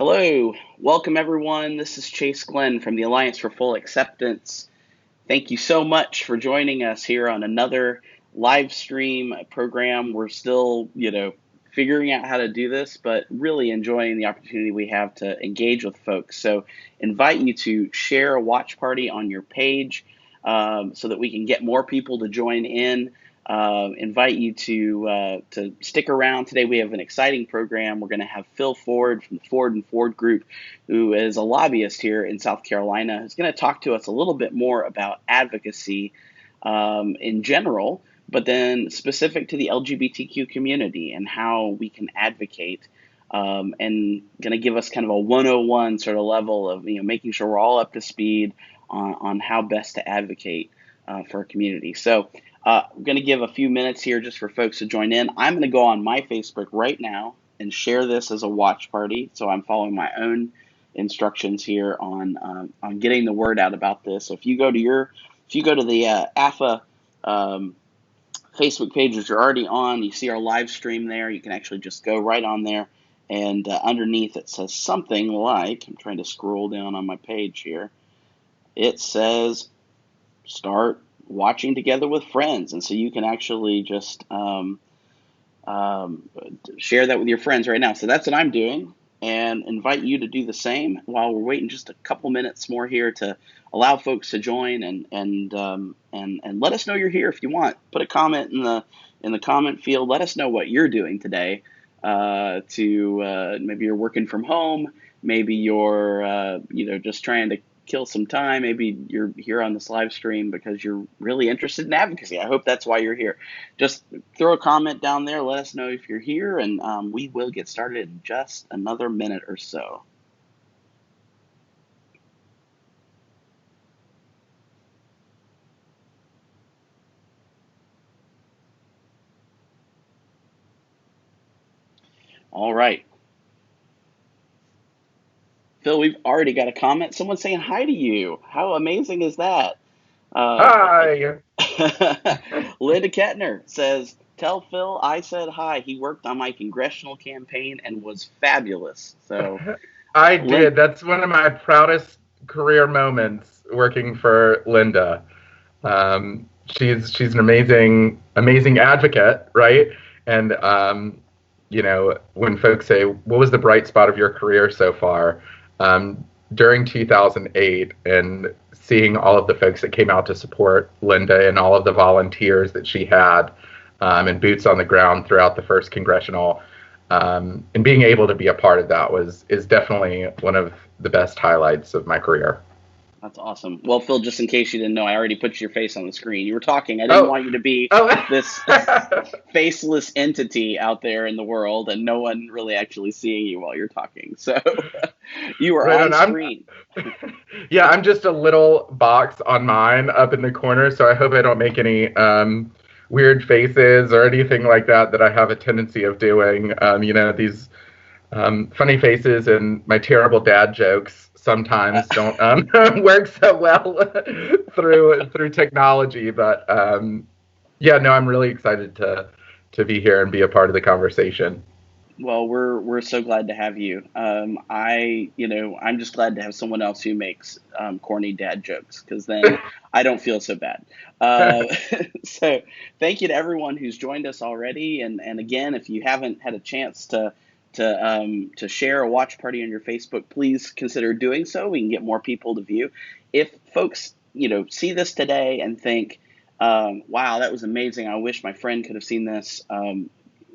Hello, welcome everyone. This is Chase Glenn from the Alliance for Full Acceptance. Thank you so much for joining us here on another live stream program. We're still, figuring out how to do this, but really enjoying the opportunity we have to engage with folks. So invite you to share a watch party on your page so that we can get more people to join in. Invite you to stick around. Today we have an exciting program. We're going to have Phil Ford from the Ford and Ford Group, who is a lobbyist here in South Carolina, who's going to talk to us a little bit more about advocacy in general, but then specific to the LGBTQ community and how we can advocate. And going to give us kind of a 101 sort of level of making sure we're all up to speed on how best to advocate for our community. So I'm going to give a few minutes here just for folks to join in. I'm going to go on my Facebook right now and share this as a watch party. So I'm following my own instructions here on getting the word out about this. So if you go to the AFA Facebook page that you're already on, you see our live stream there. You can actually just go right on there, and underneath it says something like, I'm trying to scroll down on my page here. It says start watching together with friends, and so you can actually just share that with your friends right now. So that's what I'm doing, and invite you to do the same while we're waiting just a couple minutes more here to allow folks to join and let us know you're here if you want. Put a comment in the comment field. Let us know what you're doing today. Maybe you're working from home. Maybe you're just trying to kill some time. Maybe you're here on this live stream because you're really interested in advocacy. I hope that's why you're here. Just throw a comment down there. Let us know if you're here, and we will get started in just another minute or so. All right. Phil, we've already got a comment. Someone saying hi to you. How amazing is that? Uh, Hi. Linda Kettner says, "Tell Phil I said hi. He worked on my congressional campaign and was fabulous." So, I Lynn, did. That's one of my proudest career moments working for Linda. She's an amazing advocate, right? And when folks say, "What was the bright spot of your career so far?" During 2008, and seeing all of the folks that came out to support Linda and all of the volunteers that she had, and boots on the ground throughout the first congressional, and being able to be a part of that is definitely one of the best highlights of my career. that's awesome. Well, Phil, just in case you didn't know, I already put your face on the screen. You were talking. I didn't Oh, want you to be oh, this faceless entity out there in the world and no one really actually seeing you while you're talking. So you are right on on. screen. Yeah, I'm just a little box on mine up in the corner, so I hope I don't make any weird faces or anything like that that I have a tendency of doing. These funny faces and my terrible dad jokes Uh, sometimes don't work so well through technology. But yeah, no, I'm really excited to be here and be a part of the conversation. Well, we're so glad to have you. I'm just glad to have someone else who makes corny dad jokes because then I don't feel so bad. Uh, so thank you to everyone who's joined us already, and again, if you haven't had a chance to share a watch party on your Facebook, please consider doing so. We can get more people to view. If folks see this today and think, "Wow, that was amazing! I wish my friend could have seen this."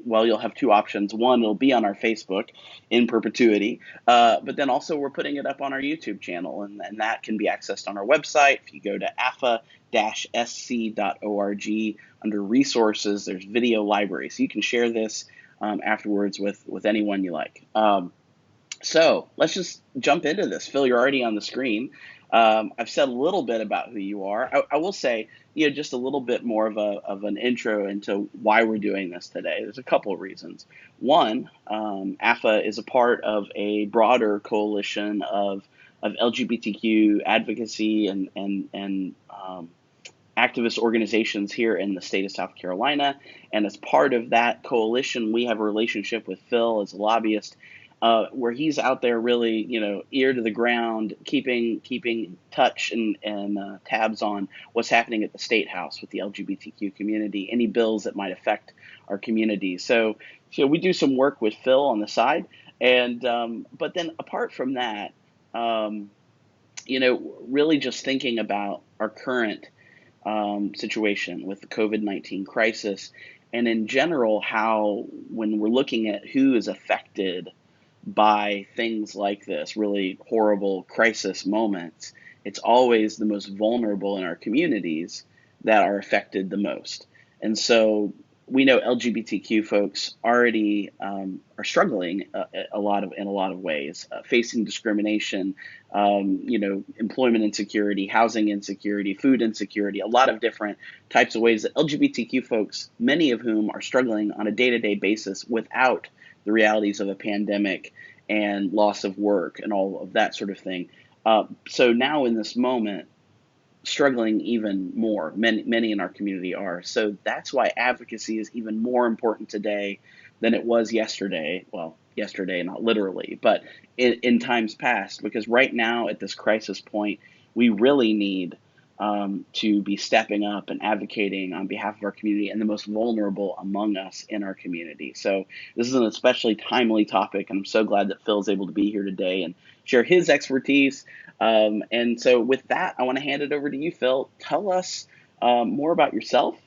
Well, you'll have two options. One, it'll be on our Facebook in perpetuity, but then also we're putting it up on our YouTube channel, and that can be accessed on our website. If you go to afa-sc.org, under resources, there's video library. So you can share this afterwards with anyone you like. So let's just jump into this. Phil, you're already on the screen. I've said a little bit about who you are. I will say, just a little bit more of an intro into why we're doing this today. There's a couple of reasons. One, AFA is a part of a broader coalition of LGBTQ advocacy and activist organizations here in the state of South Carolina. And as part of that coalition, we have a relationship with Phil as a lobbyist. where he's out there really, ear to the ground, keeping touch and tabs on what's happening at the State House with the LGBTQ community, any bills that might affect our community. So we do some work with Phil on the side, and but then apart from that, um, really just thinking about our current situation with the COVID-19 crisis, and in general, how when we're looking at who is affected by things like this, really horrible crisis moments, it's always the most vulnerable in our communities that are affected the most. And so we know LGBTQ folks already are struggling in a lot of ways, facing discrimination, employment insecurity, housing insecurity, food insecurity, a lot of different types of ways that LGBTQ folks, many of whom are struggling on a day-to-day basis without the realities of a pandemic and loss of work and all of that sort of thing. So now in this moment, struggling even more. Many in our community are. So that's why advocacy is even more important today than it was yesterday. Well, yesterday, not literally, but in times past, because right now at this crisis point, we really need to be stepping up and advocating on behalf of our community and the most vulnerable among us in our community. So this is an especially timely topic, and I'm so glad that Phil's able to be here today and share his expertise. And so with that, I want to hand it over to you, Phil. Tell us more about yourself,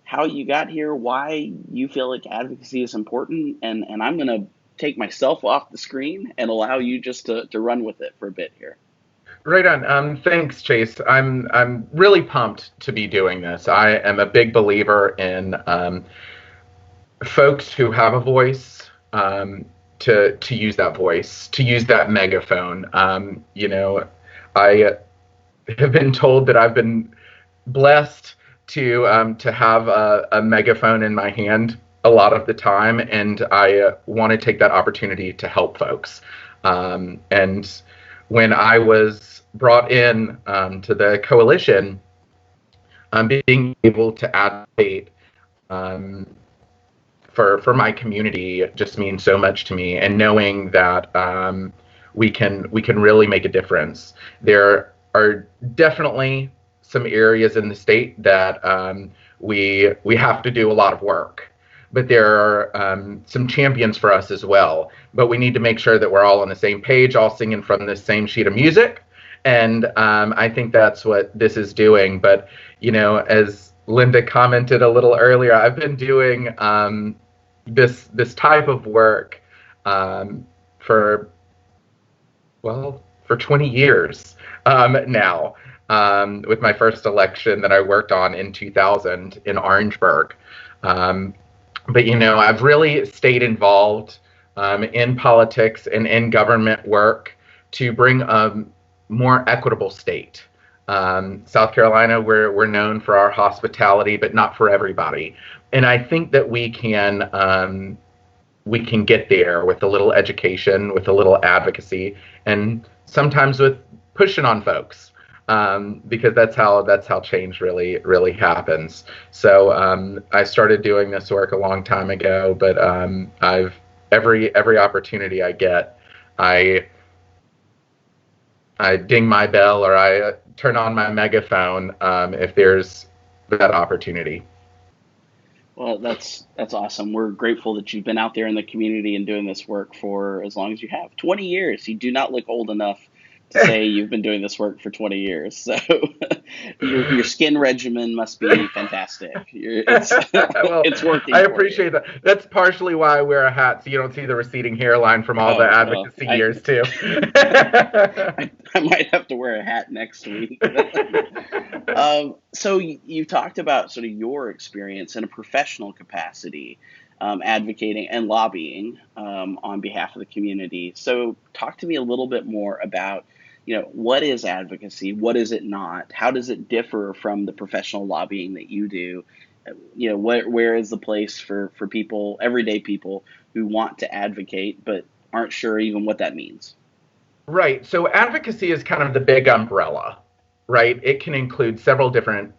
how you got here, why you feel like advocacy is important, and I'm going to take myself off the screen and allow you just to run with it for a bit here. Right on. Thanks, Chase. I'm really pumped to be doing this. I am a big believer in folks who have a voice, to use that voice, to use that megaphone. I have been told that I've been blessed to have a megaphone in my hand a lot of the time, and I want to take that opportunity to help folks. And when I was brought in to the coalition, being able to advocate for my community just means so much to me, and knowing that we can really make a difference. There are definitely some areas in the state that we have to do a lot of work, but there are some champions for us as well. But we need to make sure that we're all on the same page, all singing from the same sheet of music, and I think that's what this is doing. But as Linda commented a little earlier, I've been doing this type of work for 20 years now, with my first election that I worked on in 2000 in Orangeburg. But I've really stayed involved in politics and in government work to bring a more equitable state. South Carolina, we're known for our hospitality, but not for everybody. And I think that we can get there with a little education, with a little advocacy, and sometimes with pushing on folks, because that's how change really happens. So I started doing this work a long time ago, but I've every opportunity I get, I ding my bell or I turn on my megaphone if there's that opportunity. Well, that's awesome. We're grateful that you've been out there in the community and doing this work for as long as you have. 20 years. You do not look old enough to say you've been doing this work for 20 years. So your skin regimen must be fantastic. It's working. I appreciate that. That's partially why I wear a hat, so you don't see the receding hairline from all the advocacy years too. I might have to wear a hat next week. So you talked about sort of your experience in a professional capacity, advocating and lobbying on behalf of the community. So talk to me a little bit more about, what is advocacy? What is it not? How does it differ from the professional lobbying that you do? Where is the place for people, everyday people who want to advocate but aren't sure even what that means? Right. So advocacy is kind of the big umbrella, right? It can include several different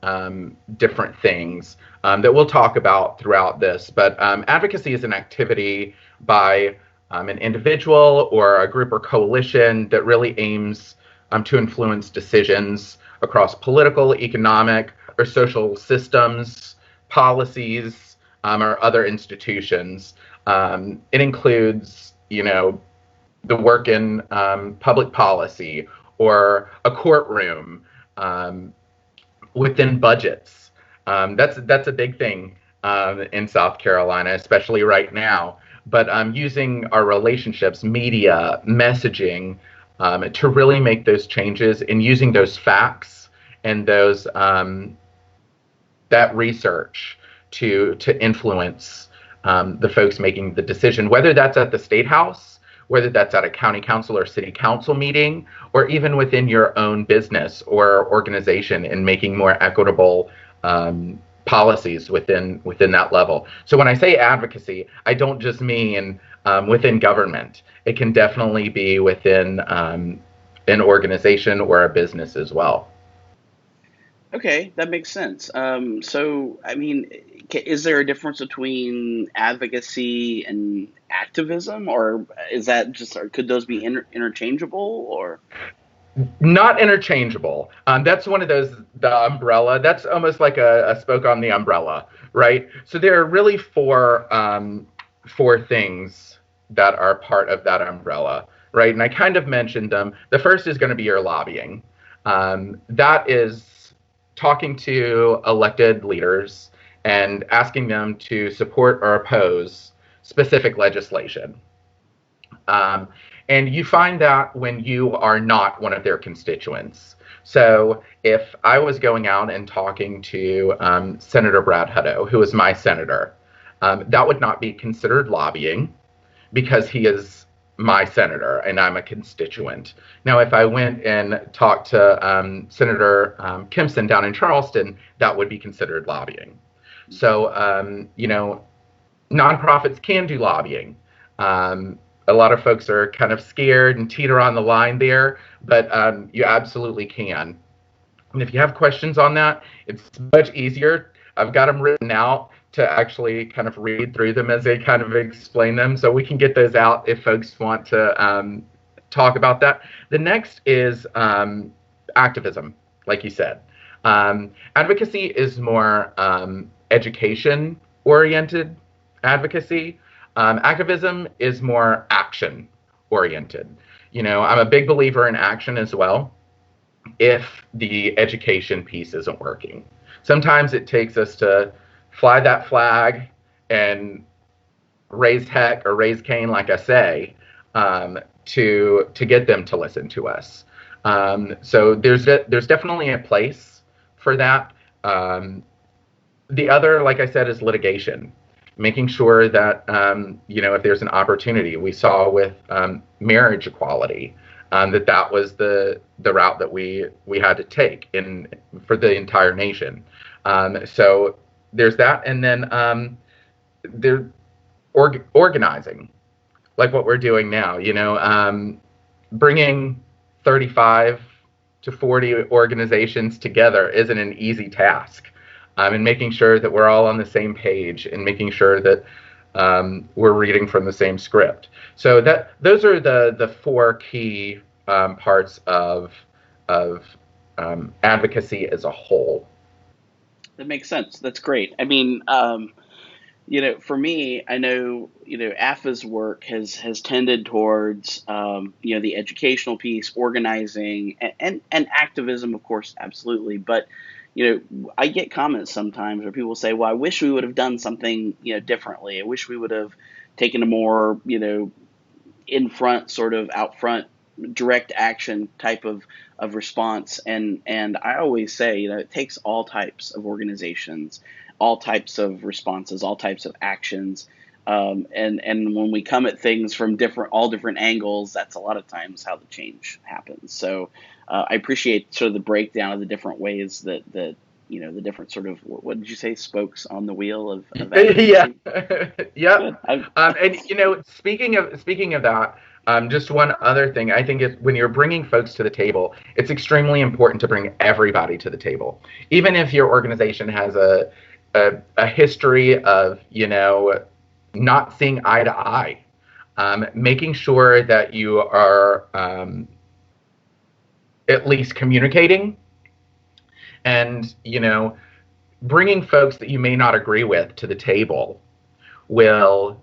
things that we'll talk about throughout this. But advocacy is an activity by an individual or a group or coalition that really aims to influence decisions across political, economic, or social systems, policies, or other institutions. It includes, the work in public policy or a courtroom, within budgets. That's a big thing in South Carolina, especially right now. But using our relationships, media, messaging, to really make those changes, and using those facts and those that research to influence the folks making the decision, whether that's at the state house, whether that's at a county council or city council meeting, or even within your own business or organization, in making more equitable policies within that level. So when I say advocacy, I don't just mean within government. It can definitely be within an organization or a business as well. Okay, that makes sense. So, I mean, is there a difference between advocacy and activism, or is that just, or could those be interchangeable, or? Not interchangeable. That's one of those, the umbrella. That's almost like a spoke on the umbrella, right? So there are really four things that are part of that umbrella, right? And I kind of mentioned them. The first is going to be your lobbying. That is talking to elected leaders and asking them to support or oppose specific legislation. Um, and you find that when you are not one of their constituents. So if I was going out and talking to Senator Brad Hutto, who is my senator, that would not be considered lobbying because he is my senator and I'm a constituent. Now, if I went and talked to Senator Kimson down in Charleston, that would be considered lobbying. So, nonprofits can do lobbying. A lot of folks are kind of scared and teeter on the line there, but you absolutely can. And if you have questions on that, it's much easier. I've got them written out to actually kind of read through them as they kind of explain them. So we can get those out if folks want to talk about that. The next is activism, like you said. Advocacy is more education oriented advocacy. Activism is more action oriented. I'm a big believer in action as well if the education piece isn't working. Sometimes it takes us to fly that flag and raise heck or raise Cain, like I say, to get them to listen to us. So there's definitely a place for that. The other, like I said, is litigation, making sure that if there's an opportunity. We saw with marriage equality that was the route that we had to take for the entire nation. So there's that, and then there organizing, like what we're doing now. Bringing 35 to 40 organizations together isn't an easy task. And making sure that we're all on the same page and making sure that we're reading from the same script. So those are the four key parts of advocacy as a whole. That makes sense. That's great. I mean, for me, I know, AFA's work has tended towards, the educational piece, organizing, and activism, of course, absolutely. But, I get comments sometimes where people say, well, I wish we would have done something, differently. I wish we would have taken a more, in front, sort of out front, direct action type of response. And I always say, it takes all types of organizations, all types of responses, all types of actions. And when we come at things from all different angles, that's a lot of times how the change happens. So I appreciate sort of the breakdown of the different ways that the different sort of, what did you say, spokes on the wheel of advocacy? Yeah, yeah. And speaking of that, just one other thing. I think when you're bringing folks to the table, it's extremely important to bring everybody to the table, even if your organization has a history of not seeing eye to eye. making sure that you are at least communicating, and bringing folks that you may not agree with to the table will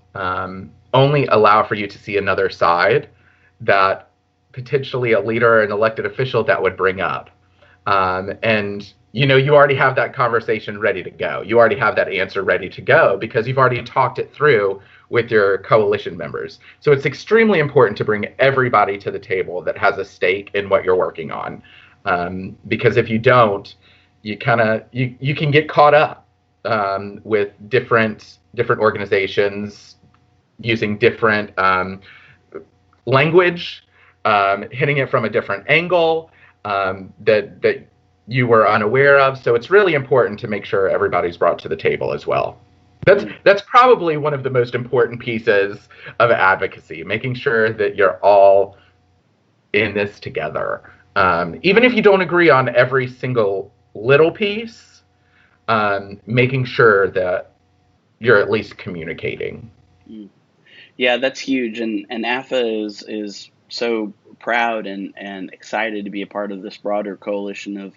only allow for you to see another side that potentially a leader or an elected official that would bring up. And you already have that conversation ready to go. You already have that answer ready to go because you've already talked it through with your coalition members. So it's extremely important to bring everybody to the table that has a stake in what you're working on. Because if you don't, you can get caught up with different organizations using different language, hitting it from a different angle that you were unaware of. So it's really important to make sure everybody's brought to the table as well. That's probably one of the most important pieces of advocacy, making sure that you're all in this together. Even if you don't agree on every single little piece, making sure that you're at least communicating. Yeah, that's huge. And AFA is so proud and excited to be a part of this broader coalition of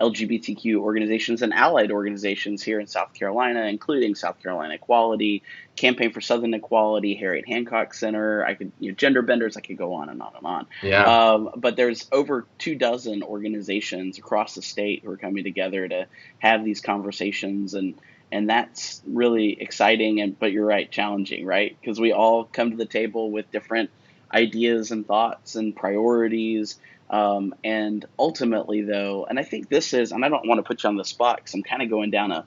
LGBTQ organizations and allied organizations here in South Carolina, including South Carolina Equality, Campaign for Southern Equality, Harriet Hancock Center. Gender benders. I could go on and on and on. Yeah. But there's over 24 organizations across the state who are coming together to have these conversations, and that's really exciting, but you're right, challenging, right? Because we all come to the table with different ideas and thoughts and priorities. And ultimately, though, and I think this is, and I don't want to put you on the spot because I'm kind of going down a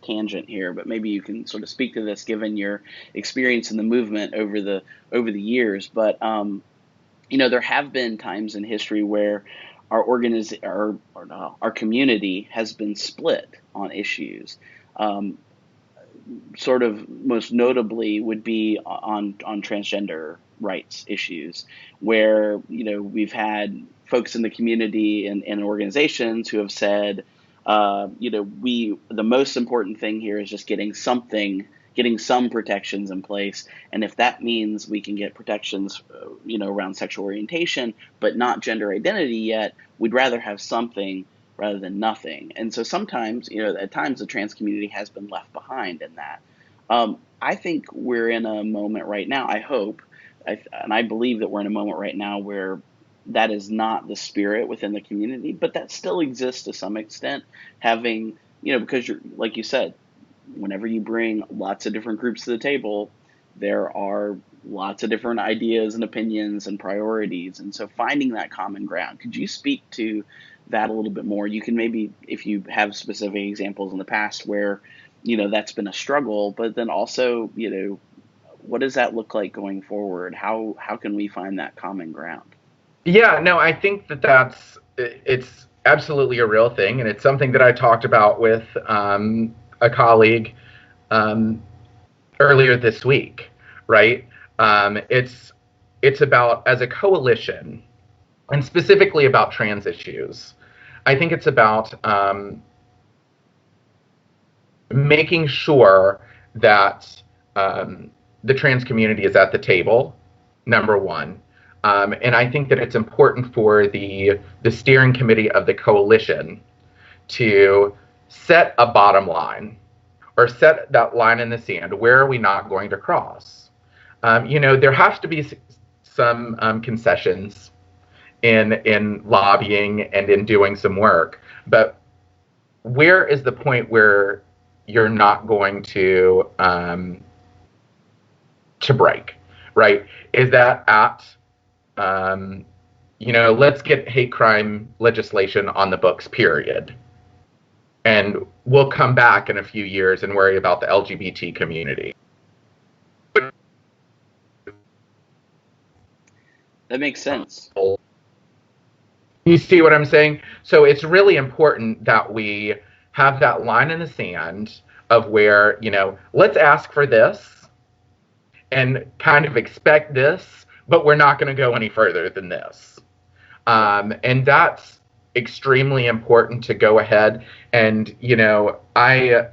tangent here, but maybe you can sort of speak to this given your experience in the movement over the years. But there have been times in history where our community has been split on issues. Sort of most notably would be on transgender rights issues, where we've had folks in the community and organizations who have said, the most important thing here is just getting some protections in place, and if that means we can get protections, around sexual orientation, but not gender identity yet, we'd rather have something rather than nothing. And so sometimes, at times the trans community has been left behind in that. I think we're in a moment right now, I hope, and I believe that we're in a moment right now where that is not the spirit within the community, but that still exists to some extent, having, because like you said, whenever you bring lots of different groups to the table, there are lots of different ideas and opinions and priorities. And so finding that common ground, could you speak to that a little bit more? You can maybe, if you have specific examples in the past where, that's been a struggle, but then also, what does that look like going forward? How can we find that common ground? Yeah, no, I think it's absolutely a real thing. And it's something that I talked about with a colleague earlier this week, right? It's about, as a coalition, and specifically about trans issues, I think it's about making sure that the trans community is at the table, number one. And I think that it's important for the steering committee of the coalition to set a bottom line, or set that line in the sand. Where are we not going to cross? There has to be some concessions in lobbying and in doing some work, but where is the point where you're not going to break, right? Is that at let's get hate crime legislation on the books, period, and we'll come back in a few years and worry about the LGBT community. That makes sense. You see what I'm saying? So it's really important that we have that line in the sand of where, let's ask for this and kind of expect this, but we're not going to go any further than this. And that's extremely important to go ahead. And, I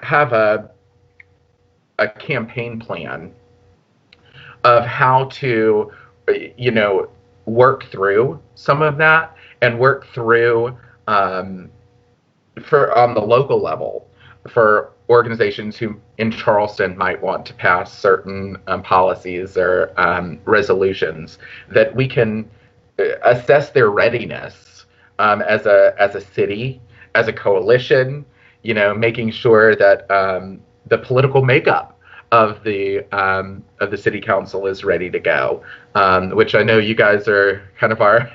have a campaign plan of how to, work through some of that and work through for on the local level for organizations who in Charleston might want to pass certain policies or resolutions, that we can assess their readiness as a city, as a coalition, making sure that the political makeup of the city council is ready to go, which I know you guys are kind of our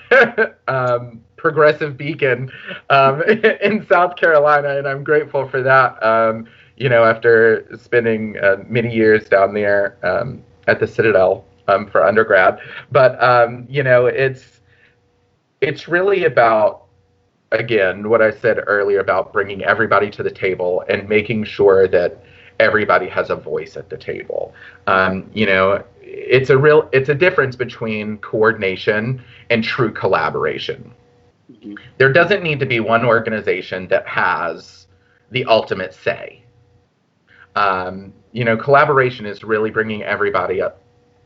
progressive beacon in South Carolina, and I'm grateful for that. After spending many years down there at the Citadel for undergrad, but it's really about, again, what I said earlier about bringing everybody to the table and making sure that everybody has a voice at the table. It's a difference between coordination and true collaboration. Mm-hmm. There doesn't need to be one organization that has the ultimate say. Collaboration is really bringing everybody up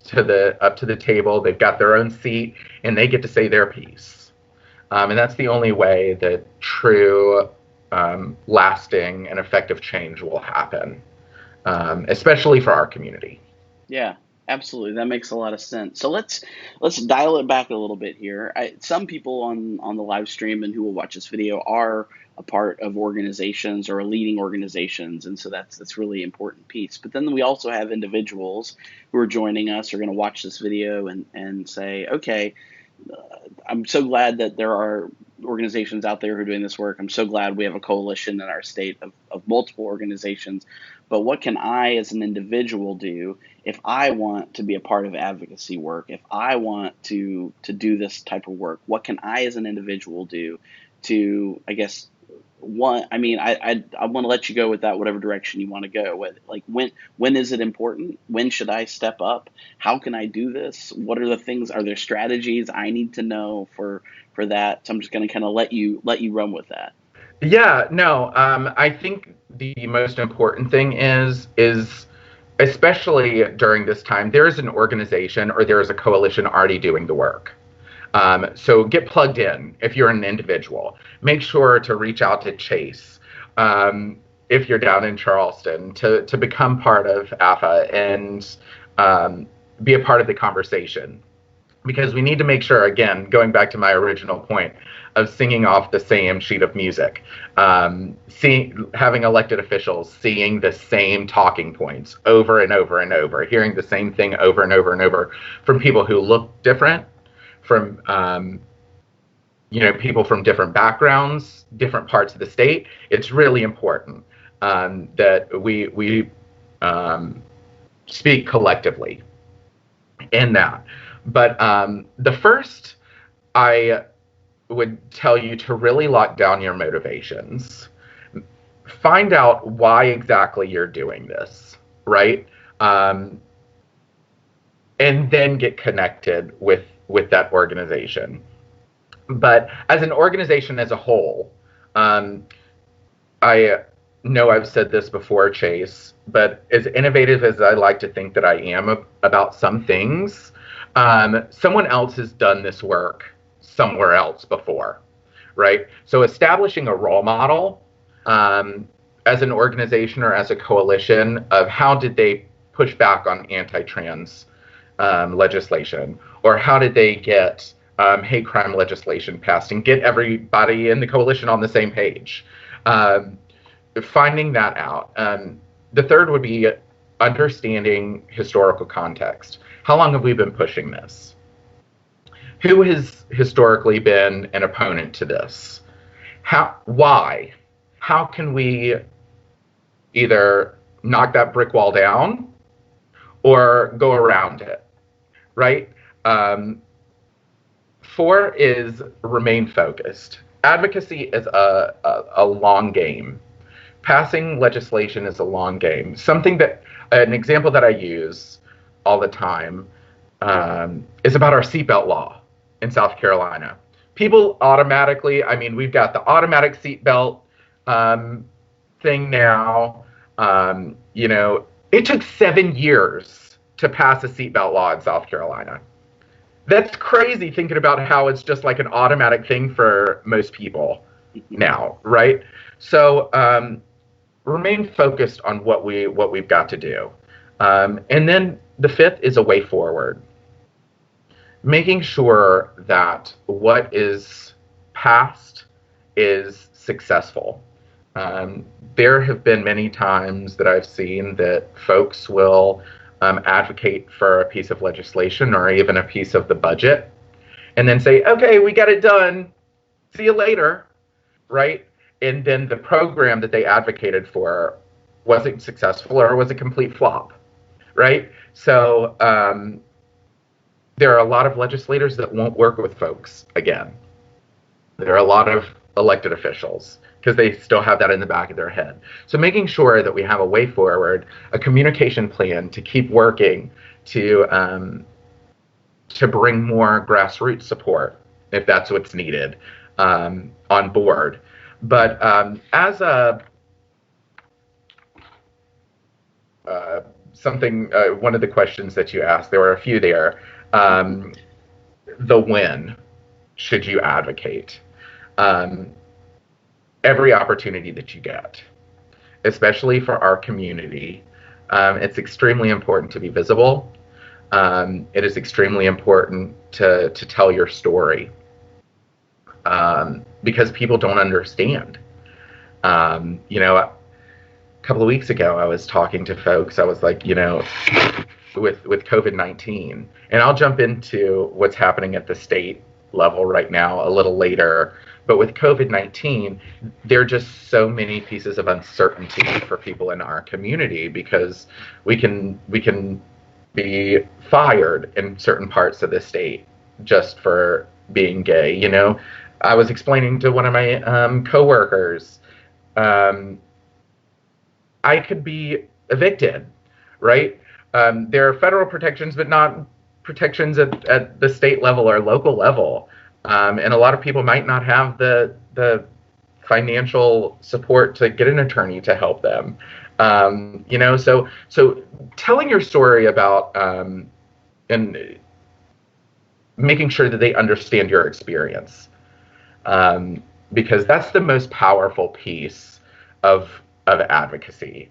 to the table. They've got their own seat and they get to say their piece. And that's the only way that true, lasting, and effective change will happen, especially for our community. Yeah, absolutely. That makes a lot of sense. So let's dial it back a little bit here. Some people on the live stream and who will watch this video are a part of organizations or leading organizations, and so that's really important piece. But then we also have individuals who are joining us, are going to watch this video and say, okay, I'm so glad that there are organizations out there who are doing this work. I'm so glad we have a coalition in our state of multiple organizations. But what can I as an individual do if I want to be a part of advocacy work? If I want to do this type of work, what can I as an individual do to, I guess, I want to let you go with that, whatever direction you want to go with. Like, when is it important? When should I step up? How can I do this? What are the things? Are there strategies I need to know for that? So I'm just going to kind of let you run with that. Yeah, no, I think the most important thing is especially during this time, there is an organization or there is a coalition already doing the work. So get plugged in if you're an individual. Make sure to reach out to Chase if you're down in Charleston to become part of AFA and be a part of the conversation. Because we need to make sure, again, going back to my original point of singing off the same sheet of music, having elected officials seeing the same talking points over and over and over, hearing the same thing over and over and over from people who look different, from people from different backgrounds, different parts of the state. It's really important that we speak collectively in that. But the first, I would tell you to really lock down your motivations. Find out why exactly you're doing this, right? And then get connected with that organization. But as an organization as a whole, I know I've said this before, Chase, but as innovative as I like to think that I am about some things, someone else has done this work somewhere else before, right? So establishing a role model as an organization or as a coalition of how did they push back on anti-trans legislation, or how did they get hate crime legislation passed and get everybody in the coalition on the same page. Finding that out. The third would be understanding historical context. How long have we been pushing this? Who has historically been an opponent to this? Why? How can we either knock that brick wall down or go around it, right? 4 is remain focused. Advocacy is a long game. Passing legislation is a long game. An example that I use all the time is about our seatbelt law in South Carolina. People automatically, we've got the automatic seatbelt thing now. It took 7 years to pass a seatbelt law in South Carolina. That's crazy thinking about how it's just like an automatic thing for most people now, right? So remain focused on what we've got to do. And then the fifth is a way forward. Making sure that what is passed is successful. There have been many times that I've seen that folks will advocate for a piece of legislation or even a piece of the budget and then say, okay, we got it done. See you later, right? And then the program that they advocated for wasn't successful or was a complete flop, right? So there are a lot of legislators that won't work with folks again. There are a lot of elected officials because they still have that in the back of their head. So making sure that we have a way forward, a communication plan to keep working to bring more grassroots support if that's what's needed on board. But as a one of the questions that you asked, there were a few there. The when should you advocate? Every opportunity that you get, especially for our community. It's extremely important to be visible. It is extremely important to tell your story because people don't understand. A couple of weeks ago, I was talking to folks. I was like, with COVID-19, and I'll jump into what's happening at the state level right now a little later. But with COVID-19, there are just so many pieces of uncertainty for people in our community because we can be fired in certain parts of the state just for being gay. I was explaining to one of my coworkers, I could be evicted, right? There are federal protections, but not protections at the state level or local level. And a lot of people might not have the financial support to get an attorney to help them. So telling your story about and making sure that they understand your experience, because that's the most powerful piece of advocacy.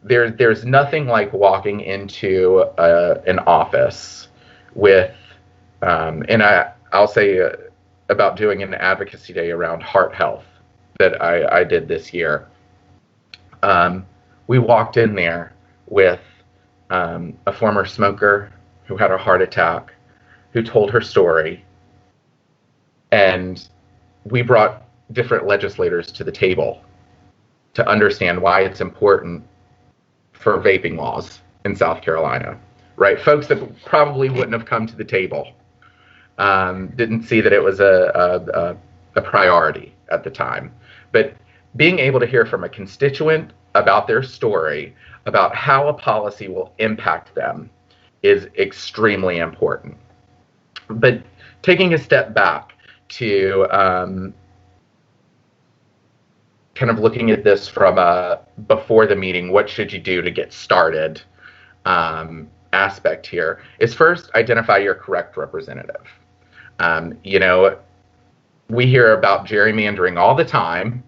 There's nothing like walking into an office with, and I'll say about doing an advocacy day around heart health that I did this year. We walked in there with a former smoker who had a heart attack, who told her story, and we brought different legislators to the table to understand why it's important for vaping laws in South Carolina, right? Folks that probably wouldn't have come to the table. Didn't see that it was a priority at the time. But being able to hear from a constituent about their story, about how a policy will impact them, is extremely important. But taking a step back to kind of looking at this from a before the meeting, what should you do to get started aspect here, is first identify your correct representative. We hear about gerrymandering all the time,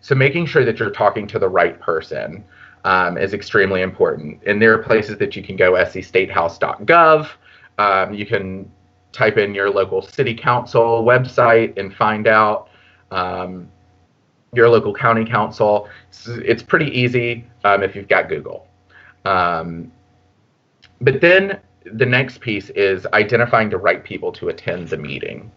so making sure that you're talking to the right person is extremely important. And there are places that you can go, scstatehouse.gov. You can type in your local city council website and find out your local county council. It's pretty easy if you've got Google. But then the next piece is identifying the right people to attend the meeting.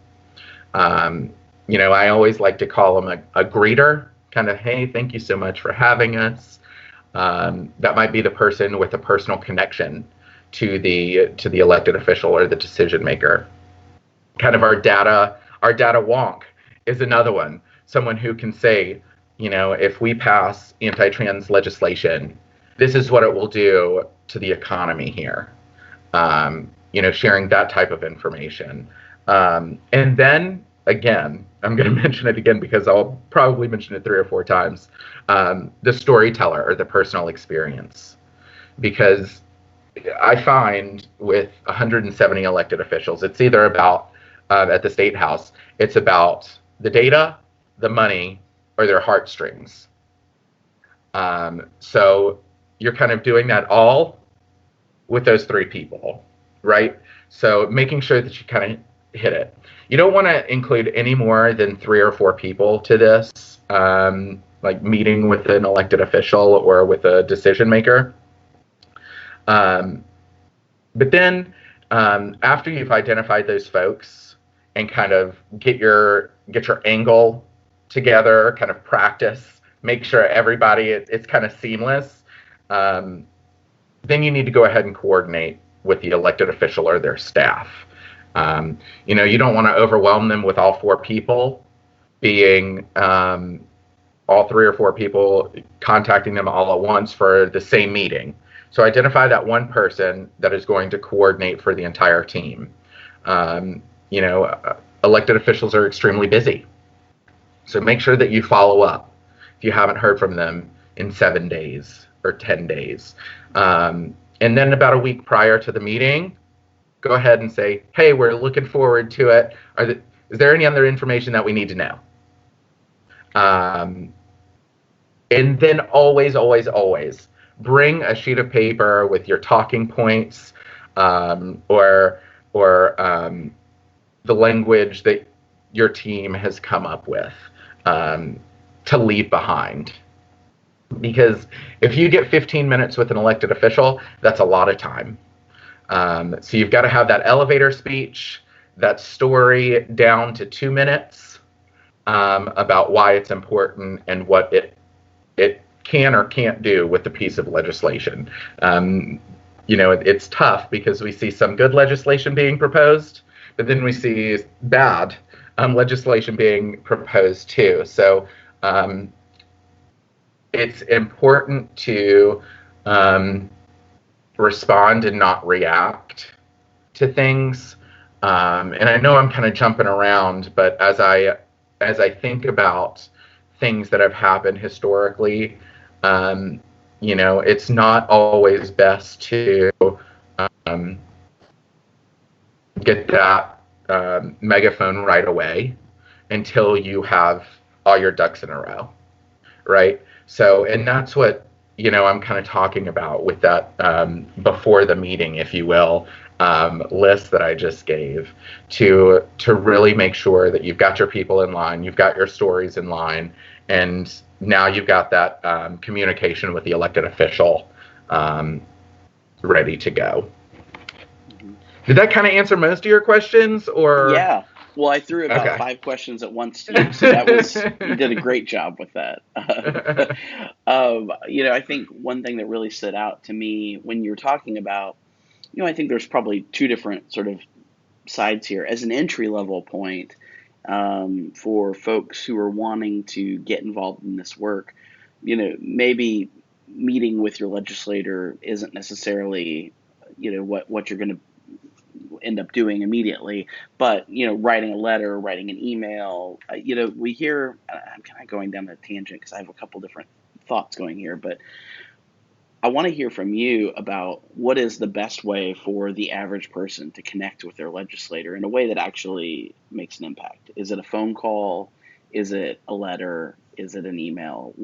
I always like to call them a greeter, kind of, hey, thank you so much for having us. That might be the person with a personal connection to the elected official or the decision maker. Kind of our data wonk is another one. Someone who can say, if we pass anti-trans legislation, this is what it will do to the economy here. Sharing that type of information. And then, again, I'm going to mention it again because I'll probably mention it 3 or 4 times, the storyteller or the personal experience. Because I find with 170 elected officials, it's either about, at the state house, it's about the data, the money, or their heartstrings. So you're kind of doing that all with those three people, right? So making sure that you kind of hit it. You don't want to include any more than 3 or 4 people to this, like meeting with an elected official or with a decision maker. Um, but then after you've identified those folks and kind of get your angle together, kind of practice, make sure everybody it's kind of seamless. Um, then you need to go ahead and coordinate with the elected official or their staff. You don't want to overwhelm them with all 4 people being all 3 or 4 people contacting them all at once for the same meeting. So identify that one person that is going to coordinate for the entire team. Elected officials are extremely busy. So make sure that you follow up if you haven't heard from them in 7 days or 10 days. And then about a week prior to the meeting, go ahead and say, hey, we're looking forward to it. Is there any other information that we need to know? And then always, always, always bring a sheet of paper with your talking points, or the language that your team has come up with, to leave behind. Because if you get 15 minutes with an elected official, that's a lot of time. So you've got to have that elevator speech, that story down to 2 minutes, about why it's important and what it can or can't do with the piece of legislation. It's tough because we see some good legislation being proposed, but then we see bad legislation being proposed too. So it's important to respond and not react to things. And I know I'm kind of jumping around, but as I think about things that have happened historically, it's not always best to get that megaphone right away until you have all your ducks in a row, right? So, and that's what, I'm kind of talking about with that before the meeting, if you will, list that I just gave, to really make sure that you've got your people in line, you've got your stories in line, and now you've got that communication with the elected official ready to go. Did that kind of answer most of your questions, or? Yeah. Well, I threw about 5 questions at once to you, so you did a great job with that. I think one thing that really stood out to me when you're talking about, I think there's probably 2 different sort of sides here. As an entry level point, for folks who are wanting to get involved in this work, maybe meeting with your legislator isn't necessarily, what you're going to end up doing immediately, but writing a letter, writing an email, we hear, I'm kind of going down a tangent because I have a couple different thoughts going here, but I want to hear from you about what is the best way for the average person to connect with their legislator in a way that actually makes an impact. Is it a phone call? Is it a letter? Is it an email?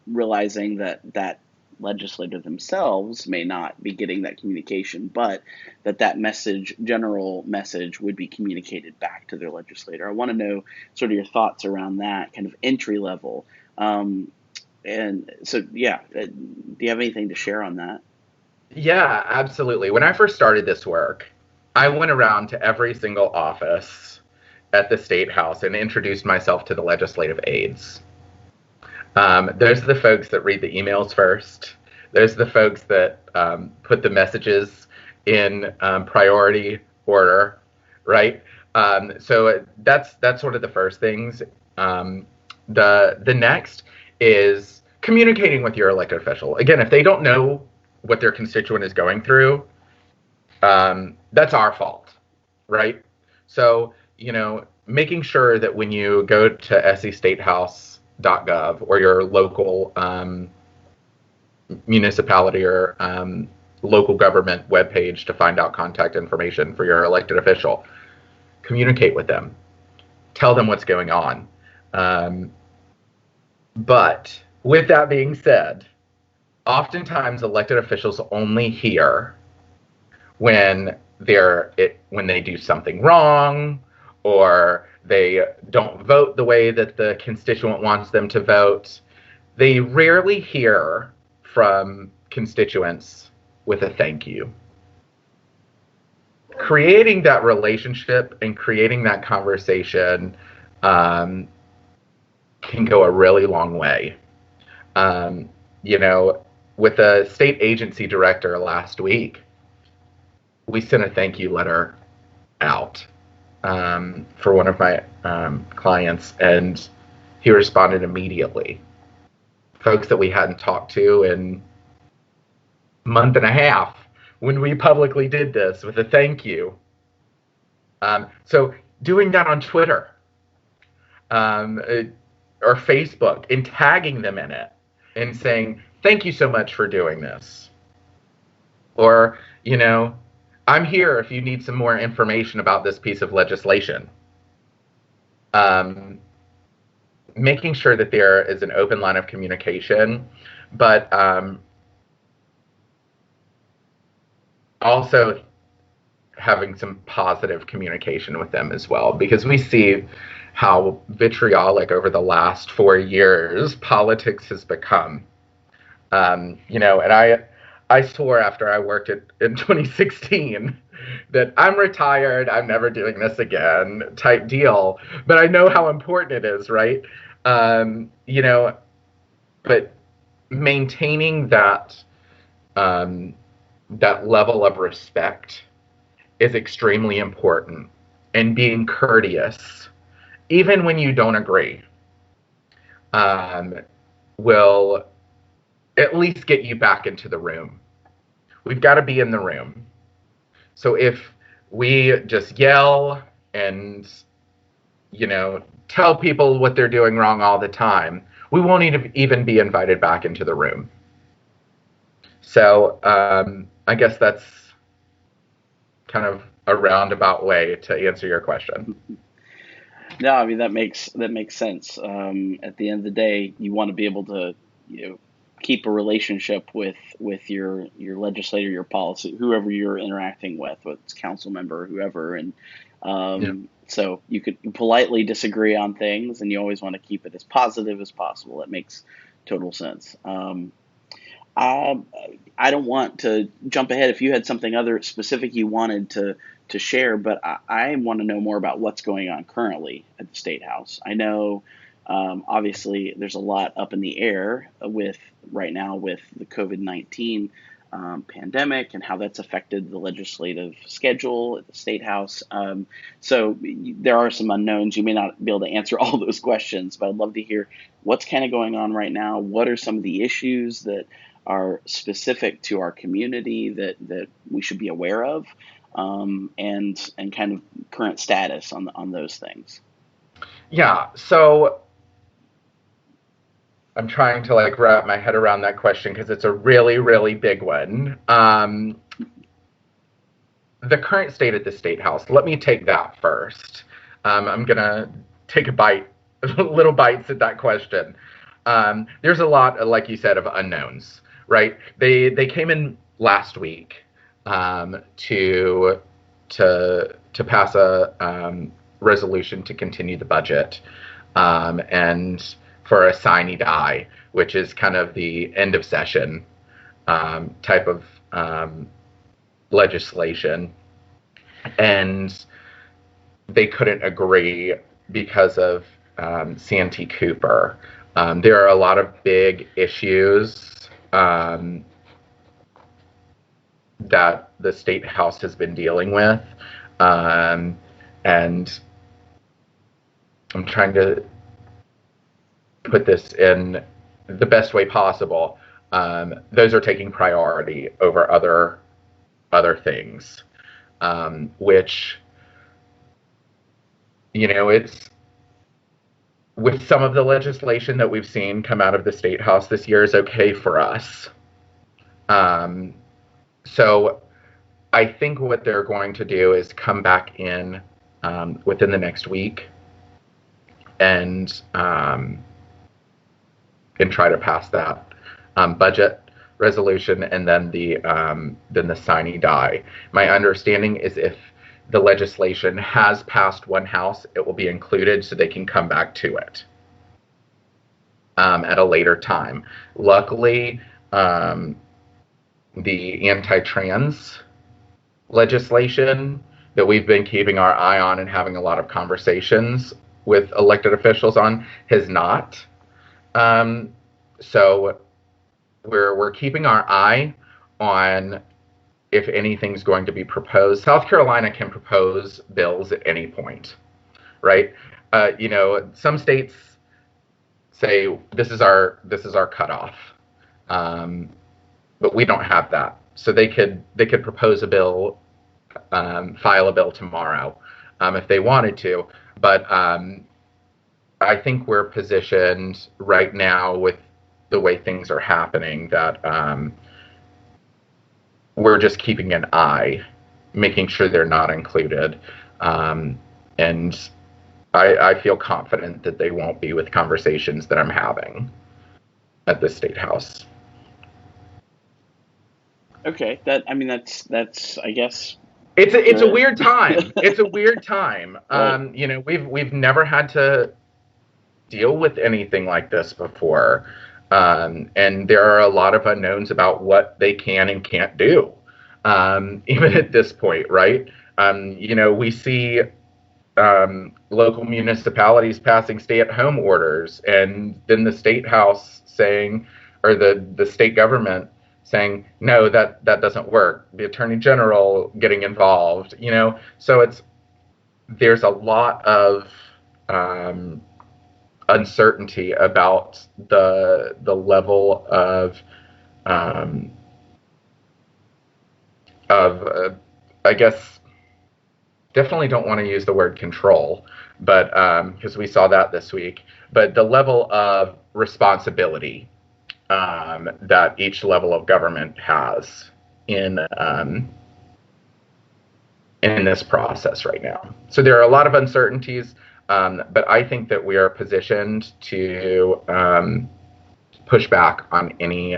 Realizing that legislator themselves may not be getting that communication, but that message, general message, would be communicated back to their legislator. I want to know sort of your thoughts around that kind of entry level. And so, do you have anything to share on that? Yeah, absolutely. When I first started this work, I went around to every single office at the State House and introduced myself to the legislative aides. Those are the folks that read the emails first. Those are the folks that put the messages in priority order, right? So that's sort of the first things. The next is communicating with your elected official. Again, if they don't know what their constituent is going through, that's our fault, right? So, making sure that when you go to sestatehouse.gov or your local municipality or local government webpage to find out contact information for your elected official. Communicate with them. Tell them what's going on. But with that being said, oftentimes elected officials only hear when when they do something wrong, or they don't vote the way that the constituent wants them to vote. They rarely hear from constituents with a thank you. Creating that relationship and creating that conversation can go a really long way. With a state agency director last week, we sent a thank you letter out for one of my clients, and he responded immediately. Folks that we hadn't talked to in a month and a half when we publicly did this with a thank you. So doing that on Twitter or Facebook and tagging them in it and saying, thank you so much for doing this. Or, I'm here if you need some more information about this piece of legislation. Making sure that there is an open line of communication, but also having some positive communication with them as well, because we see how vitriolic over the last 4 years politics has become. And I swore after I worked in 2016 that I'm retired, I'm never doing this again type deal. But I know how important it is, right? But maintaining that level of respect is extremely important, and being courteous, even when you don't agree, will at least get you back into the room. We've got to be in the room. So if we just yell and, tell people what they're doing wrong all the time, we won't even be invited back into the room. So I guess that's kind of a roundabout way to answer your question. No, I mean that makes sense. At the end of the day, you want to be able to, keep a relationship with your legislator, your policy, whoever you're interacting with, whether it's council member, whoever, and so you could politely disagree on things, and you always want to keep it as positive as possible. That makes total sense. I don't want to jump ahead if you had something other specific you wanted to share, but I want to know more about what's going on currently at the State House. I know, obviously, there's a lot up in the air right now with the COVID-19 pandemic and how that's affected the legislative schedule at the State House. So there are some unknowns. You may not be able to answer all those questions, but I'd love to hear what's kind of going on right now. What are some of the issues that are specific to our community that we should be aware of, and kind of current status on those things? Yeah, so I'm trying to wrap my head around that question because it's a really, really big one. The current state at the State House, let me take that first. I'm going to take little bites at that question. There's a lot, like you said, of unknowns, right? They came in last week to pass a resolution to continue the budget, and for a sine die, which is kind of the end of session type of legislation. And they couldn't agree because of Santee Cooper. There are a lot of big issues that the State House has been dealing with. And I'm trying to put this in the best way possible. Those are taking priority over other things, which, it's with some of the legislation that we've seen come out of the State House this year is okay for us. So I think what they're going to do is come back in within the next week and try to pass that budget resolution and then the sine die. My understanding is if the legislation has passed one house, it will be included so they can come back to it at a later time. Luckily, the anti-trans legislation that we've been keeping our eye on and having a lot of conversations with elected officials on has not. So we're keeping our eye on if anything's going to be proposed. South Carolina can propose bills at any point, right? Some states say this is our cutoff, but we don't have that. So they could propose a bill, file a bill tomorrow, if they wanted to. But I think we're positioned right now with the way things are happening that we're just keeping an eye, making sure they're not included. And I feel confident that they won't be with conversations that I'm having at the State House. Okay, that's I guess It's a weird time. It's a weird time. Right. We've never had to deal with anything like this before. And there are a lot of unknowns about what they can and can't do, even at this point, right? We see local municipalities passing stay-at-home orders, and then the state house saying, or the state government saying, no, that doesn't work. The attorney general getting involved, So there's a lot of uncertainty about the level of I guess definitely don't want to use the word control, but because we saw that this week, but the level of responsibility that each level of government has in this process right now. So there are a lot of uncertainties, but I think that we are positioned to push back on any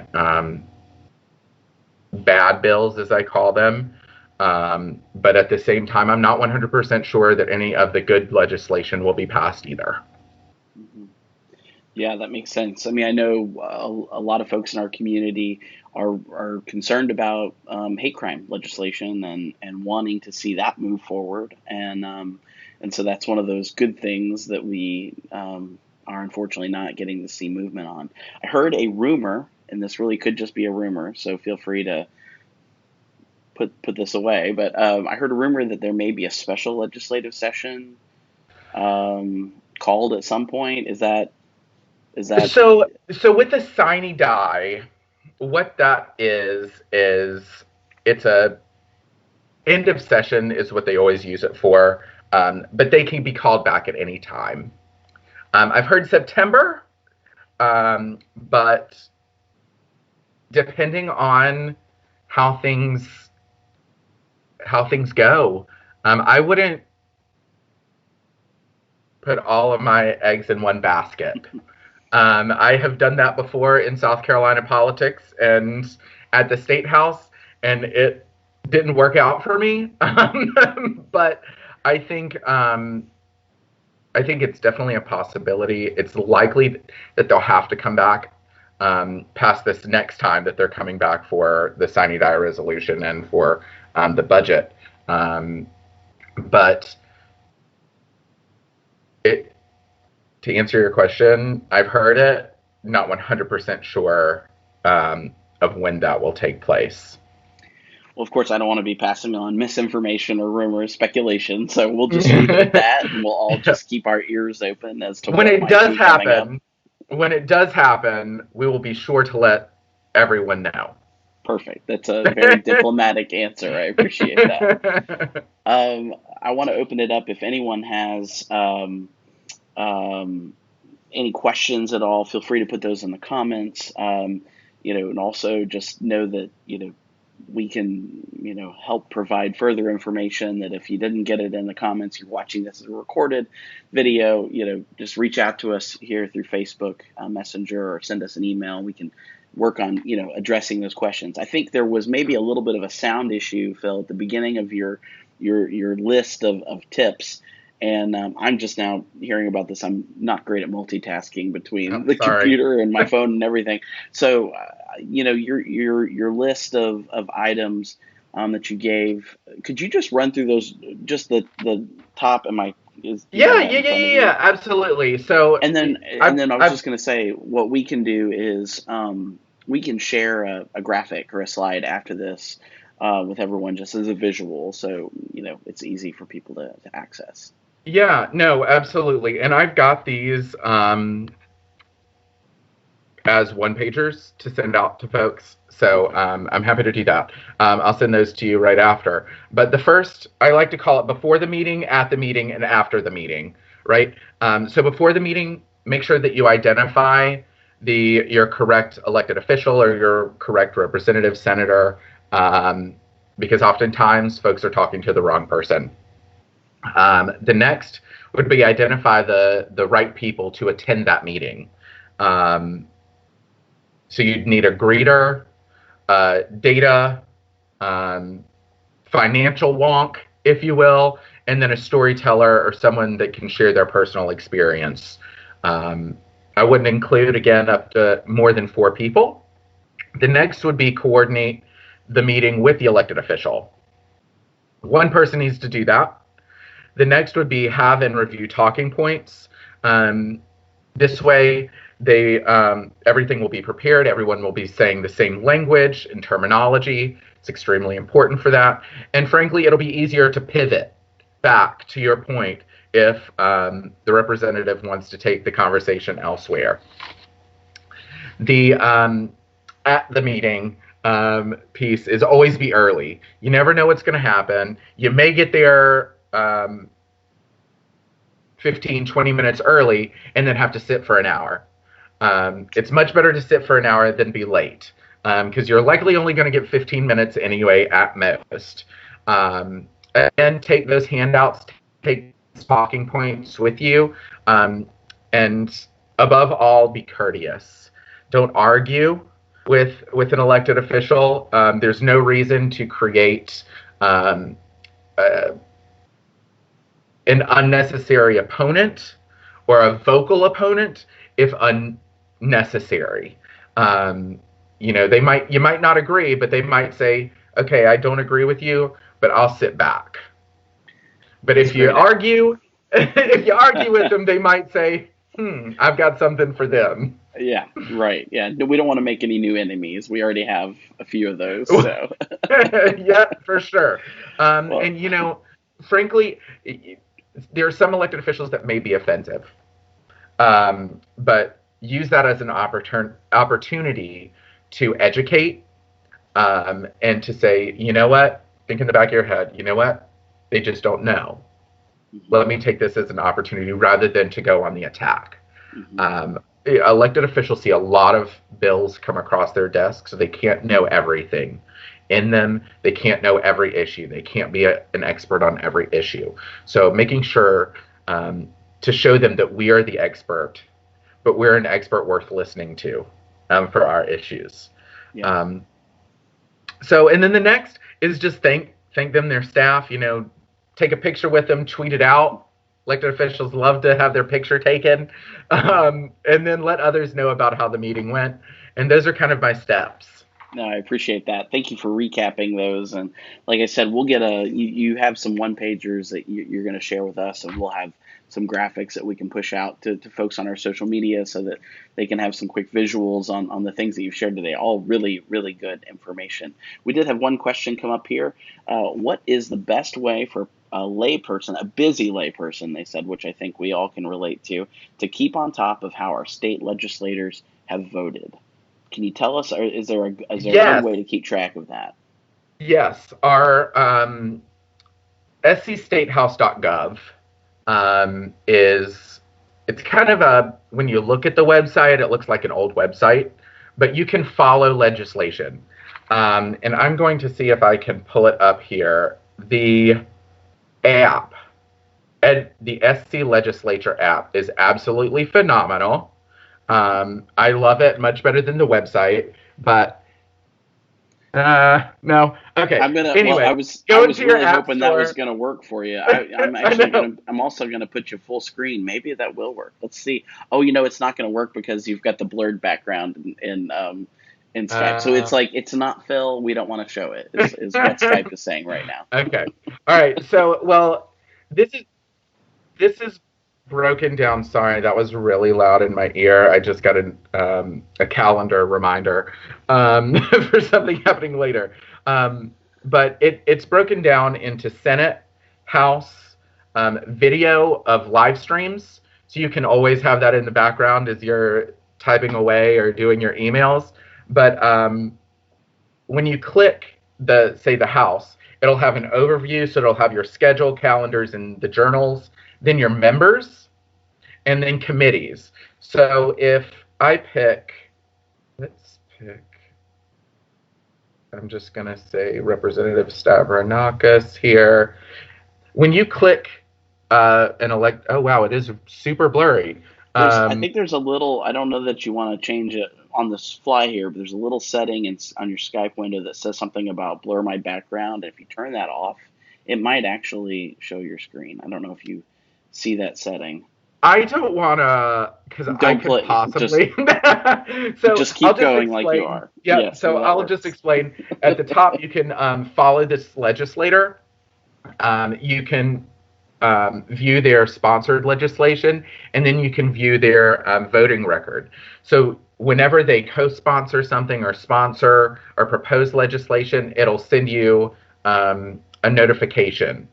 bad bills, as I call them. But at the same time, I'm not 100% sure that any of the good legislation will be passed either. Hmm. Yeah, that makes sense. I mean, I know a lot of folks in our community are concerned about hate crime legislation and wanting to see that move forward, and so that's one of those good things that we are unfortunately not getting to see movement on. I heard a rumor, and this really could just be a rumor, so feel free to put this away. But I heard a rumor that there may be a special legislative session called at some point. Is that So with the sine die, what that is it's a end of session is what they always use it for, but they can be called back at any time. I've heard September, but depending on how things go, I wouldn't put all of my eggs in one basket. I have done that before in South Carolina politics and at the state house, and it didn't work out for me. But I think it's definitely a possibility. It's likely that they'll have to come back past this next time that they're coming back for the sine die resolution and for the budget. But it to answer your question, I've heard it, not 100% sure of when that will take place. Well, of course, I don't want to be passing on misinformation or rumors, speculation, so we'll just leave it at that, and we'll all just keep our ears open as to when what it might does be coming up. happen, when it does happen, we will be sure to let everyone know. Perfect. That's a very diplomatic answer. I appreciate that. I want to open it up if anyone has any questions at all. Feel free to put those in the comments. And also just know that we can, help provide further information. That if you didn't get it in the comments, you're watching this as a recorded video, just reach out to us here through Facebook Messenger, or send us an email. We can work on, addressing those questions. I think there was maybe a little bit of a sound issue, Phil, at the beginning of your list of tips. And I'm just now hearing about this. I'm not great at multitasking between the computer and my phone and everything. So, your list of items that you gave, could you just run through those, just the top? Yeah, absolutely. So, and then I was just going to say, what we can do is we can share a graphic or a slide after this with everyone, just as a visual, so it's easy for people to access. Yeah, no, absolutely. And I've got these as one-pagers to send out to folks. So I'm happy to do that. I'll send those to you right after. But the first, I like to call it before the meeting, at the meeting, and after the meeting, right? So before the meeting, make sure that you identify your correct elected official or your correct representative, senator, because oftentimes folks are talking to the wrong person. The next would be identify the right people to attend that meeting. So you'd need a greeter, data, financial wonk, if you will, and then a storyteller or someone that can share their personal experience. I wouldn't include, again, up to more than 4 people. The next would be coordinate the meeting with the elected official. One person needs to do that. The next would be have and review talking points. This way, everything will be prepared. Everyone will be saying the same language and terminology. It's extremely important for that. And frankly, it'll be easier to pivot back to your point if the representative wants to take the conversation elsewhere. The at the meeting piece is always be early. You never know what's going to happen. You may get there 15, 20 minutes early and then have to sit for an hour. It's much better to sit for an hour than be late, because you're likely only going to get 15 minutes anyway at most. And take those handouts, take talking points with you, and above all, be courteous. Don't argue with an elected official. There's no reason to create an unnecessary opponent or a vocal opponent if unnecessary. You might not agree, but they might say, okay, I don't agree with you, but I'll sit back. But if you argue with them, they might say, I've got something for them. Yeah, right. Yeah, we don't want to make any new enemies. We already have a few of those. So. Yeah, for sure. And frankly, there are some elected officials that may be offensive, but use that as an opportunity to educate, and to say, you know what, think in the back of your head, you know what, they just don't know. Mm-hmm. Let me take this as an opportunity rather than to go on the attack. Mm-hmm. Elected officials see a lot of bills come across their desk, so they can't know everything in them. They can't know every issue. They can't be an expert on every issue. So making sure to show them that we are the expert, but we're an expert worth listening to for our issues. Yeah. And then the next is just thank them, their staff, take a picture with them, tweet it out. Elected officials love to have their picture taken, and then let others know about how the meeting went. And those are kind of my steps. No, I appreciate that. Thank you for recapping those. And like I said, we'll get you have some one-pagers that you're going to share with us, and we'll have some graphics that we can push out to folks on our social media so that they can have some quick visuals on the things that you've shared today. All really, really good information. We did have one question come up here. What is the best way for a layperson, a busy layperson, they said, which I think we all can relate to keep on top of how our state legislators have voted? Can you tell us, or is there a good way to keep track of that? Yes. Our scstatehouse.gov it's kind of when you look at the website, it looks like an old website, but you can follow legislation. And I'm going to see if I can pull it up here. The app, the SC Legislature app, is absolutely phenomenal. I love it much better than the website, but no. Okay. Well, Anyway, I go was into your really app hoping that was store. gonna work for you. I know. I'm also gonna put you full screen. Maybe that will work. Let's see. Oh, it's not gonna work because you've got the blurred background in Skype. So it's Uh, like it's not Phil. We don't want to show it. Is what Skype is saying right now. okay. All right. So, well, this is this is broken down. Sorry, that was really loud in my ear. I just got a calendar reminder for something happening later. But it's broken down into Senate, House, video of live streams, so you can always have that in the background as you're typing away or doing your emails. But when you click say the House, it'll have an overview, so it'll have your schedule, calendars, and the journals, then your members, and then committees. So if I let's pick, I'm just gonna say Representative Stavronakis here. When you click an elect, oh wow, it is super blurry. I Um, think there's a little. I don't know that you want to change it on the fly here, but there's a little setting on your Skype window that says something about blur my background. If you turn that off, it might actually show your screen. I don't know if you see that setting. I don't want to, because I Don't could play. possibly. So Just I'll keep just going like you explain. are. Yep. Yeah, see So how that I'll just works. explain. At the top, you can follow this legislator. You can view their sponsored legislation, and then you can view their voting record. So whenever they co-sponsor something or sponsor or propose legislation, it'll send you a notification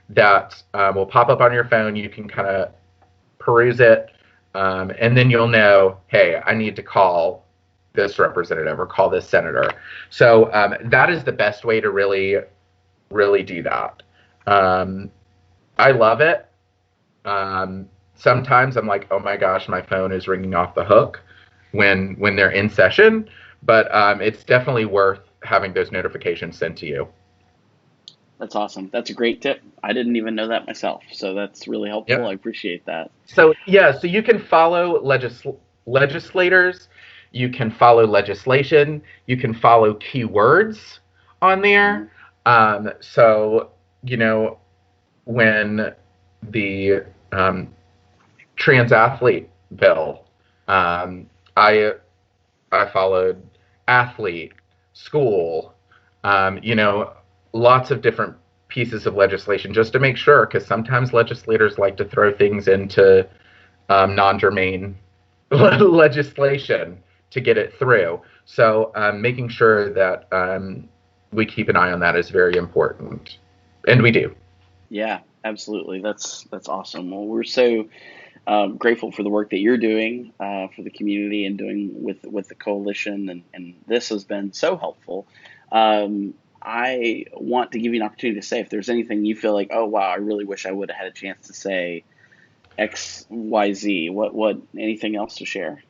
that will pop up on your phone. You can kind of peruse it, and then you'll know, hey, I need to call this representative or call this senator. So that is the best way to really do that. Um, I love it. Sometimes I'm like, oh my gosh, my phone is ringing off the hook when they're in session, but it's definitely worth having those notifications sent to you. That's awesome. That's a great tip. I didn't even know that myself, so that's really helpful. Yep. I appreciate that. So yeah, so you can follow legislators, you can follow legislation, you can follow keywords on Hmm. there. So you know when the trans athlete bill, um, I I followed athlete, school, you know, lots of different pieces of legislation just to make sure, because sometimes legislators like to throw things into non-germane legislation to get it through. So making sure that we keep an eye on that is very important, and we do. Yeah, absolutely. That's awesome. Well, we're so grateful for the work that you're doing for the community and doing with the coalition, and this has been so helpful. I want to give you an opportunity to say if there's anything you feel like, oh wow, I really wish I would have had a chance to say X, Y, Z. What anything else to share?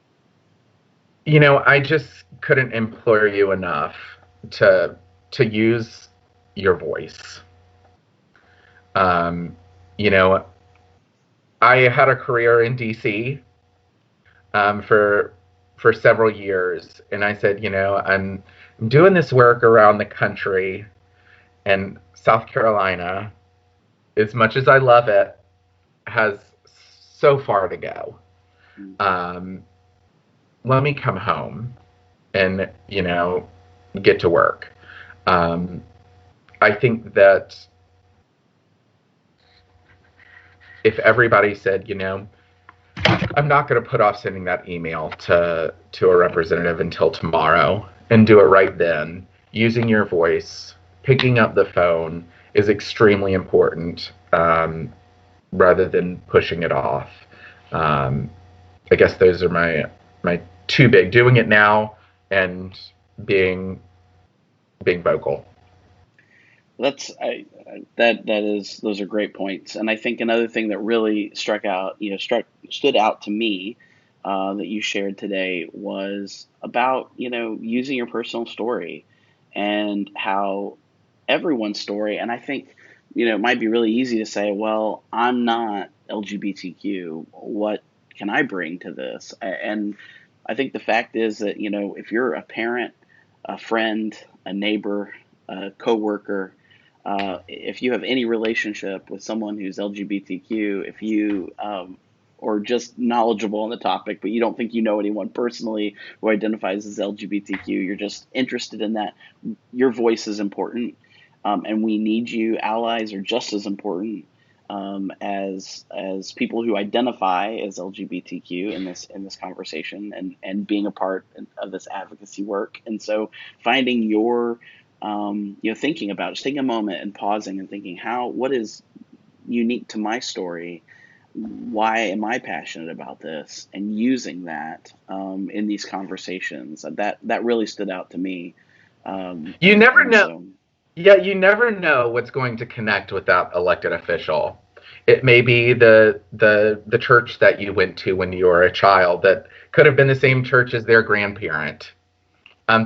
You know, I just couldn't implore you enough to use your voice. Um, you know, I had a career in DC for several years, and I said, you know, I'm doing this work around the country, and South Carolina, as much as I love it, has so far to go. Mm. Um, Let me come home and get to work. Um, I think that if everybody said, I'm not going to put off sending that email to a representative until tomorrow and do it right then. Using your voice, picking up the phone is extremely important, rather than pushing it off. Um, I guess those are my two big: doing it now and being being vocal. That is those are great points, and I think another thing that really stood out to me that you shared today was about using your personal story. and how everyone's story, and I think, it might be really easy to say, well, I'm not LGBTQ. What can I bring to this? And I think the fact is that, if you're a parent, a friend, a neighbor, a coworker, if you have any relationship with someone who's LGBTQ, if you or just knowledgeable on the topic, but you don't think you know anyone personally who identifies as LGBTQ, you're just interested in that, your voice is important, and we need you. Allies are just as important as people who identify as LGBTQ in this conversation, and being a part of this advocacy work. And so, finding your thinking about, just taking a moment and pausing and thinking, what is unique to my story? Why am I passionate about this? And using that in these conversations, that really stood out to me. You never And know. so, Yeah, you never know what's going to connect with that elected official. It may be the church that you went to when you were a child that could have been the same church as their grandparent.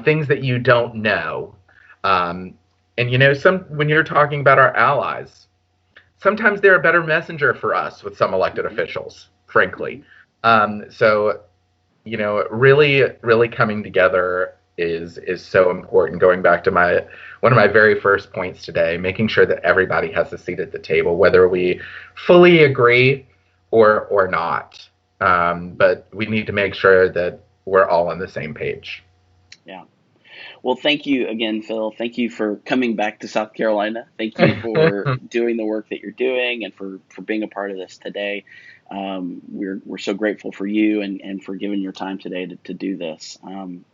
Things that you don't know. Um, and some when you're talking about our allies, sometimes they're a better messenger for us with some elected mhm, officials, frankly. mhm, So really, really coming together is so important. Going back to my one of my very first points today, making sure that everybody has a seat at the table, whether we fully agree or not. But we need to make sure that we're all on the same page. yeah. Well, thank you again, Phil. Thank you for coming back to South Carolina. Thank you for doing the work that you're doing, and for being a part of this today. We're so grateful for you, and for giving your time today to do this.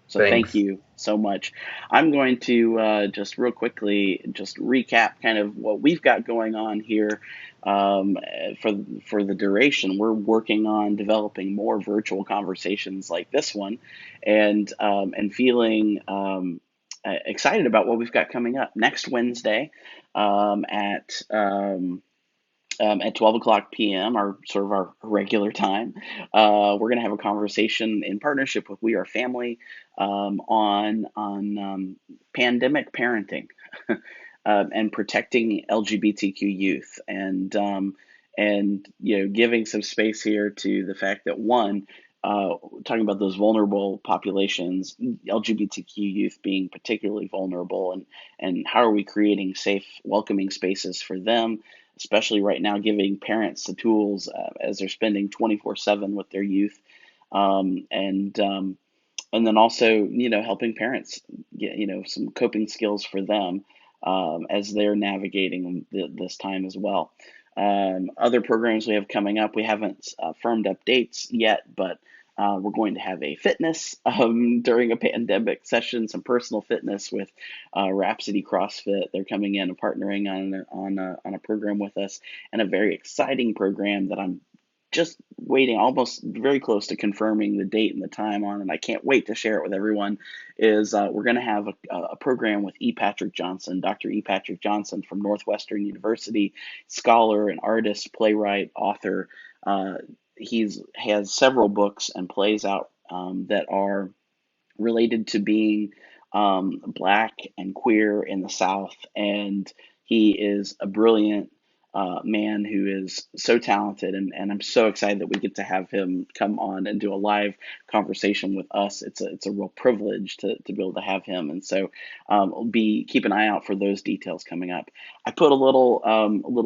So thank Thanks. you so much. I'm going to just real quickly just recap kind of what we've got going on here. Um, for the duration, we're working on developing more virtual conversations like this one, and feeling excited about what we've got coming up next Wednesday, um, at um, at 12 o'clock p.m., our sort of our regular time. We're going to have a conversation in partnership with We Are Family, on pandemic parenting, and protecting LGBTQ youth, and giving some space here to the fact that, one, talking about those vulnerable populations, LGBTQ youth being particularly vulnerable, and how are we creating safe, welcoming spaces for them, especially right now, giving parents the tools as they're spending 24/7 with their youth, and then also, helping parents get, some coping skills for them as they're navigating this time as well. Other programs we have coming up, we haven't firmed up dates yet, but we're going to have a fitness during a pandemic session, some personal fitness with Rhapsody CrossFit. They're coming in and partnering on a program with us, and a very exciting program that I'm just waiting, almost very close to confirming the date and the time on, and I can't wait to share it with everyone. Is we're going to have a program with E. Patrick Johnson, Dr. E. Patrick Johnson from Northwestern University, scholar and artist, playwright, author. He's has several books and plays out that are related to being black and queer in the South, and he is a brilliant man who is so talented, and I'm so excited that we get to have him come on and do a live conversation with us. It's a real privilege to be able to have him, and so be keep an eye out for those details coming up. I put a little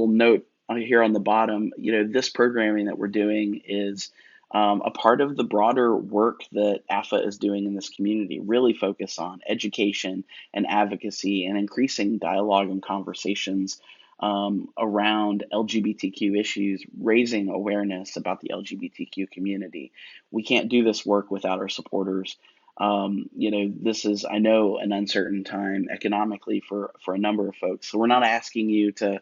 note here on the bottom. This programming that we're doing is a part of the broader work that AFA is doing in this community, really focus on education and advocacy and increasing dialogue and conversations around LGBTQ issues, raising awareness about the LGBTQ community. We can't do this work without our supporters. This is, I know, an uncertain time economically for a number of folks. So we're not asking you to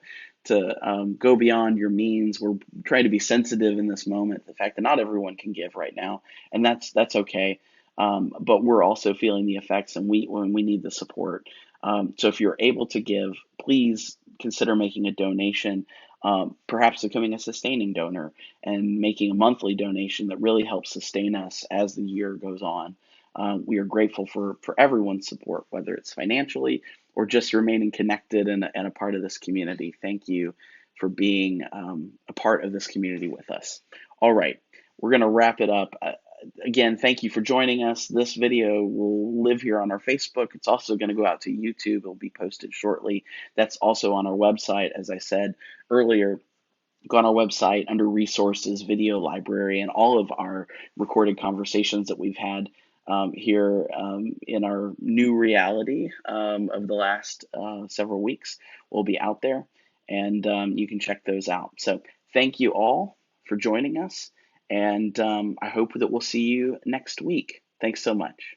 go beyond your means. We're trying to be sensitive in this moment, the fact that not everyone can give right now, and that's okay. But we're also feeling the effects, and we need the support. So if you're able to give, please consider making a donation, perhaps becoming a sustaining donor and making a monthly donation that really helps sustain us as the year goes on. We are grateful for everyone's support, whether it's financially or just remaining connected and a part of this community. Thank you for being a part of this community with us. All right, we're going to wrap it up. Again, thank you for joining us. This video will live here on our Facebook. It's also going to go out to YouTube. It'll be posted shortly. That's also on our website, as I said earlier. Go on our website under resources, video library, and all of our recorded conversations that we've had here in our new reality of the last several weeks will be out there, and you can check those out. So thank you all for joining us, and I hope that we'll see you next week. Thanks so much.